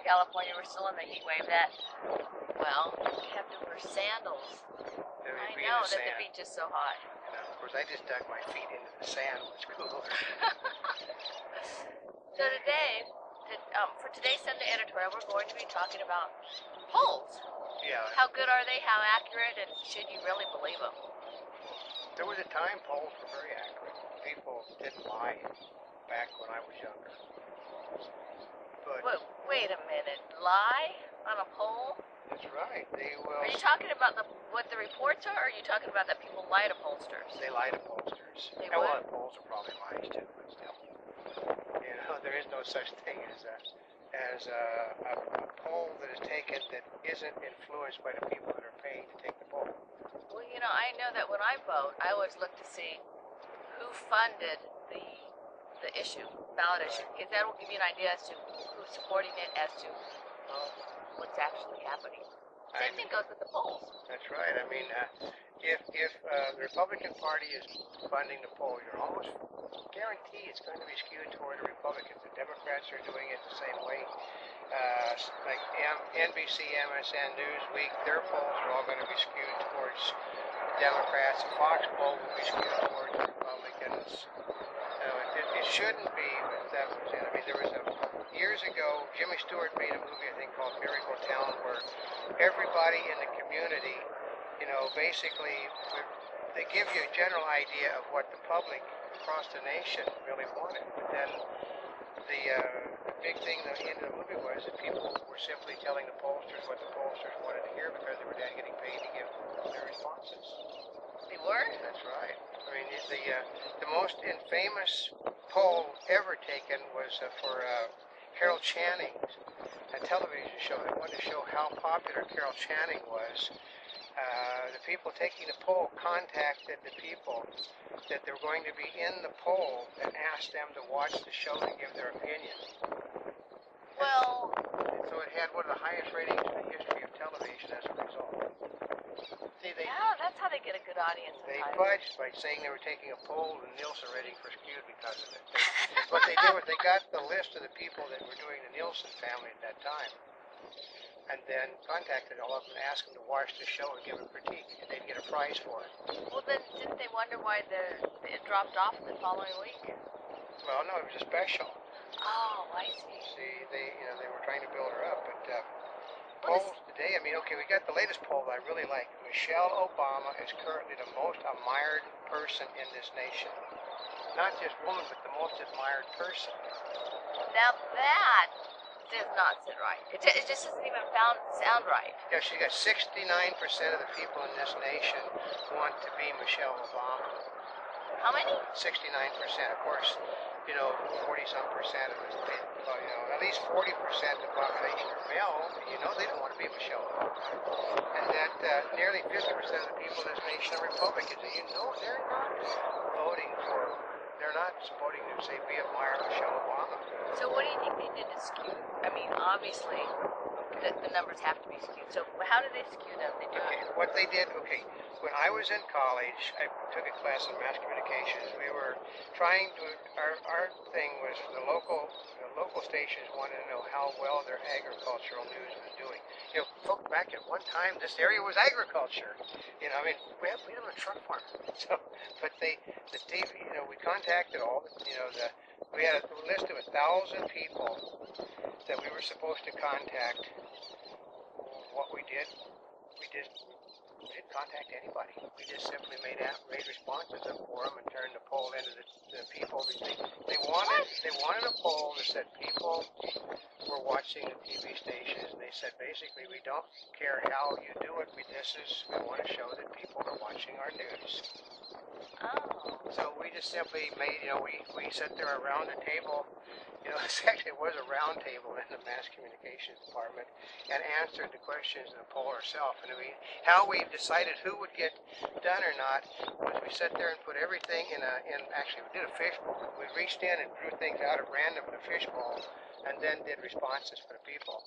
California, we're still in the heat wave that, well, you have to wear sandals. I know that the beach is so hot. Of course, I just dug my feet into the sand. It was cool. So today, for today's Sunday editorial, we're going to be talking about polls. Yeah. How good are they? How accurate? And should you really believe them? There was a time polls were very accurate. People didn't lie back when I was younger. But wait a minute. Lie on a poll? That's right. They will. Are you talking about what the reports are, or are you talking about that people lie to pollsters? They lie to pollsters. They well, what? Polls are probably lies too, but still. You know, there is no such thing as a poll that is taken that isn't influenced by the people that are paid to take the poll. Well, you know, I know that when I vote, I always look to see who funded the issue, ballot issue, because that will give you an idea as to who's supporting it, as to what's actually happening. Same thing goes with the polls. That's right. I mean, if the Republican Party is funding the poll, you're almost guaranteed it's going to be skewed toward the Republicans. The Democrats are doing it the same way. Like NBC, MSN, Newsweek, their polls are all going to be skewed towards Democrats. The Fox poll will be skewed towards Republicans. It shouldn't be, but that was it. I mean, there was years ago, Jimmy Stewart made a movie, I think, called Miracle Town, where everybody in the community, you know, basically, they give you a general idea of what the public across the nation really wanted. But then the big thing at the end of the movie was that people were simply telling the pollsters what the pollsters wanted to hear because they were then getting paid to give their responses. They were? That's right. I mean, the most infamous poll ever taken was for Carol Channing's television show. They wanted to show how popular Carol Channing was. The people taking the poll contacted the people that they were going to be in the poll and asked them to watch the show and give their opinion. Well, so it had one of the highest ratings in the history of television as a result. See, yeah, that's how they get a good audience. They fudged by saying they were taking a poll, and Nielsen ratings were skewed because of it. What they did was they got the list of the people that were doing the Nielsen family at that time, and then contacted all of them and asked them to watch the show and give a critique, and they'd get a prize for it. Well, then didn't they wonder why it dropped off the following week? Well, no, it was a special. Oh, I see. See, they were trying to build her up, but polls today, I mean, okay, we got the latest poll that I really like. Michelle Obama is currently the most admired person in this nation. Not just woman, but the most admired person. Now that does not sit right. It just doesn't even sound right. Yeah, she got 69% of the people in this nation want to be Michelle Obama. How many? 69%. Of course, 40-some percent of us, at least 40% of the population are male, they don't want to be Michelle Obama. And that nearly 50% of the people in this nation are Republicans. And they're not voting to say we admire Michelle Obama. So what do you think they did to skew? I mean, obviously, the numbers have to be skewed. So how did they skew them? What they did, when I was in college, I took a class in mass communications. We were trying to, our thing was the local stations wanted to know how well their agricultural news was doing. Folks, back at one time, this area was agriculture. We live on a truck farm. So, but the TV, we contacted all we had a list of 1,000 people that we were supposed to contact. What we did, we didn't contact anybody. We just simply made responses for them and turned the poll into the people. They wanted a poll that said people were watching the TV stations, and they said basically we don't care how you do it. We want to show that people are watching our news. Oh. So we just simply made, we sat there around the table. Actually, it was a round table in the mass communications department, and answered the questions in the poll herself. And how we decided who would get done or not was we sat there and put everything actually we did a fishbowl. We reached in and drew things out at random in a fishbowl, and then did responses for the people.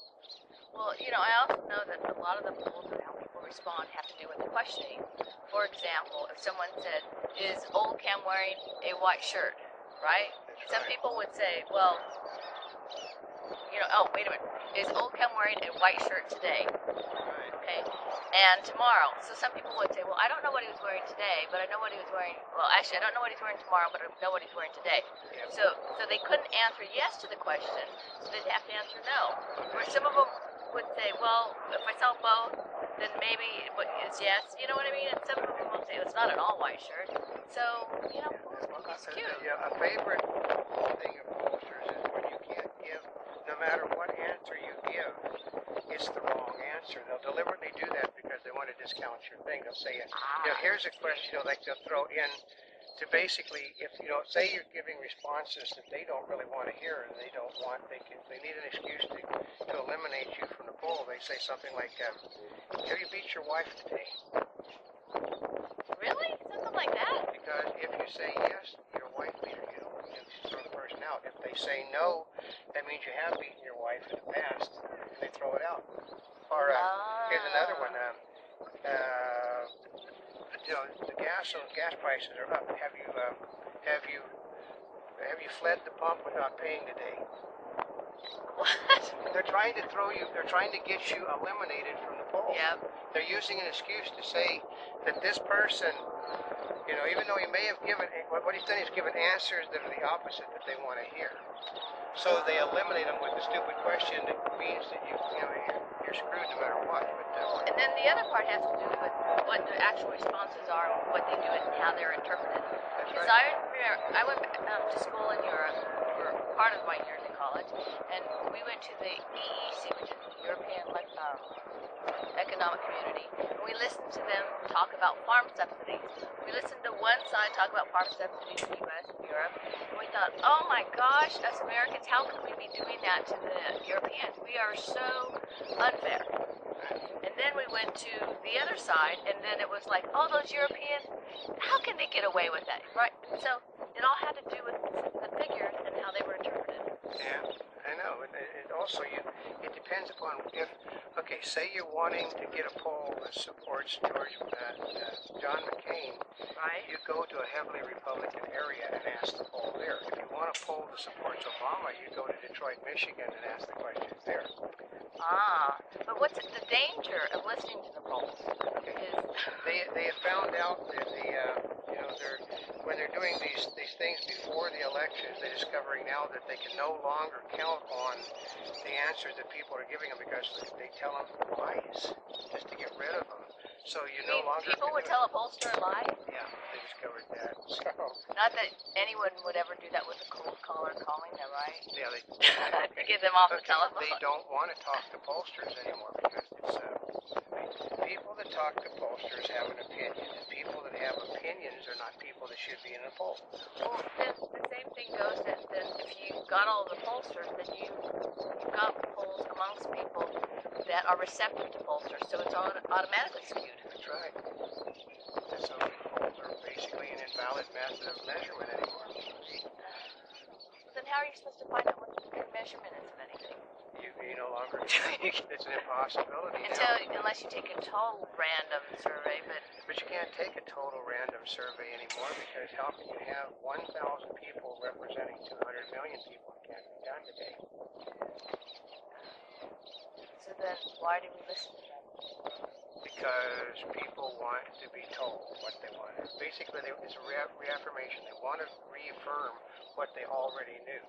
Well, I also know that a lot of the polls and how people respond have to do with the questioning. For example, if someone said, "Is Oldecam wearing a white shirt?" Right? Some people would say, well, oh, wait a minute. is Oldecam wearing a white shirt today? Right. Okay, and tomorrow. So some people would say, well, I don't know what he was wearing today, but I know what he was wearing. Well, actually, I don't know what he's wearing tomorrow, but I know what he's wearing today. Yep. So they couldn't answer yes to the question, so they'd have to answer no. Or some of them would say, well, if I saw both, then maybe it's yes. You know what I mean? And some of them will say it's not an all-white shirt. So it's cute. A favorite thing of pollsters is when you can't give, no matter what answer you give, it's the wrong answer. They'll deliberately do that because they want to discount your thing. They'll say, here's a question, like they'll throw in to basically, if say you're giving responses that they don't really want to hear, and they don't want, they need an excuse to eliminate you from the poll. They say something like, have you beat your wife today? Really? Something like that? Because if you say yes, your wife beat her, you throw the person out. If they say no, that means you have beaten your wife in the past, and they throw it out. Or here's another one. The gas prices are up. Have you fled the pump without paying today? What? They're trying to they're trying to get you eliminated from the poll. Yep. They're using an excuse to say that this person, even though he may have given, what he's done is given answers that are the opposite that they want to hear. So they eliminate them with the stupid question that means that you're screwed no matter what. And then the other part has to do with what the actual responses are, what they do, and how they're interpreted. Because I remember I went to school in Europe for part of my years in college, and we went to the EEC, which is the European Economic Community, and we listened to them talk about farm subsidies. We listened to one side talk about farm subsidies in the U.S. and Europe, and we thought, oh my gosh, us Americans, how could we be doing that to the Europeans? We are so unfair. And then we went to the other side, and then it was like, oh, those Europeans, how can they get away with that, right? So it all had to do with the figures and how they were interpreted. Yeah, I know. And also, it depends upon say you're wanting to get a poll that supports John McCain. Right. You go to a heavily Republican area and ask the poll there. If you want a poll that supports Obama, you go to Detroit, Michigan, and ask the questions there. But what's the danger of listening to the polls? They have found out that when they're doing these things before the elections, they're discovering now that they can no longer count on the answers that people are giving them because they tell them lies just to get rid of them. So no longer people would tell a pollster a lie? Yeah, they discovered that. So, not that anyone would ever do that with a cold caller calling them, right? Yeah, to get them off the telephone. They don't want to talk to pollsters anymore because people that talk to pollsters have an opinion, and people that have opinions are not people that should be in a poll. Well, then the same thing goes that if you got all the pollsters, then you've got polls amongst people that are receptive to pollsters, so it's automatically skewed. That's right. And so polls are basically an invalid method of measurement anymore. Well, then how are you supposed to find out what the good measurement is of anything? You no longer. It's an impossibility. Unless you take a total random survey, but you can't take a total random survey anymore because how can you have 1,000 people representing 200 million people? It can't be done today. So then, why do we listen to them? Because people want to be told what they want. Basically, it's a reaffirmation. They want to reaffirm what they already knew.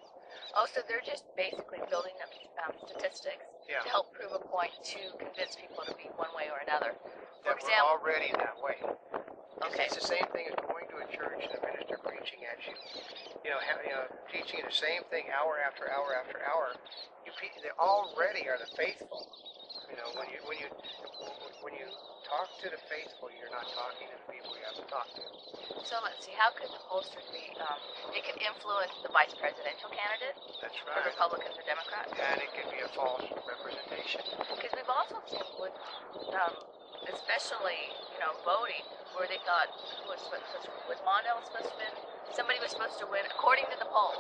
Oh, so they're just basically building up statistics to help prove a point to convince people to be one way or another. For example, we're already that way. Okay. It's the same thing as going to a church and a minister preaching at you. Teaching you the same thing hour after hour after hour. They already are the faithful. When you talk to the faithful, you're not talking to the people you have to talk to. So let's see, how could the pollsters be, it could influence the vice presidential candidate? That's for right. Republicans or Democrats? And it could be a false representation. Because we've also seen with, especially, voting, where they thought, was Mondale supposed to win? Somebody was supposed to win, according to the polls.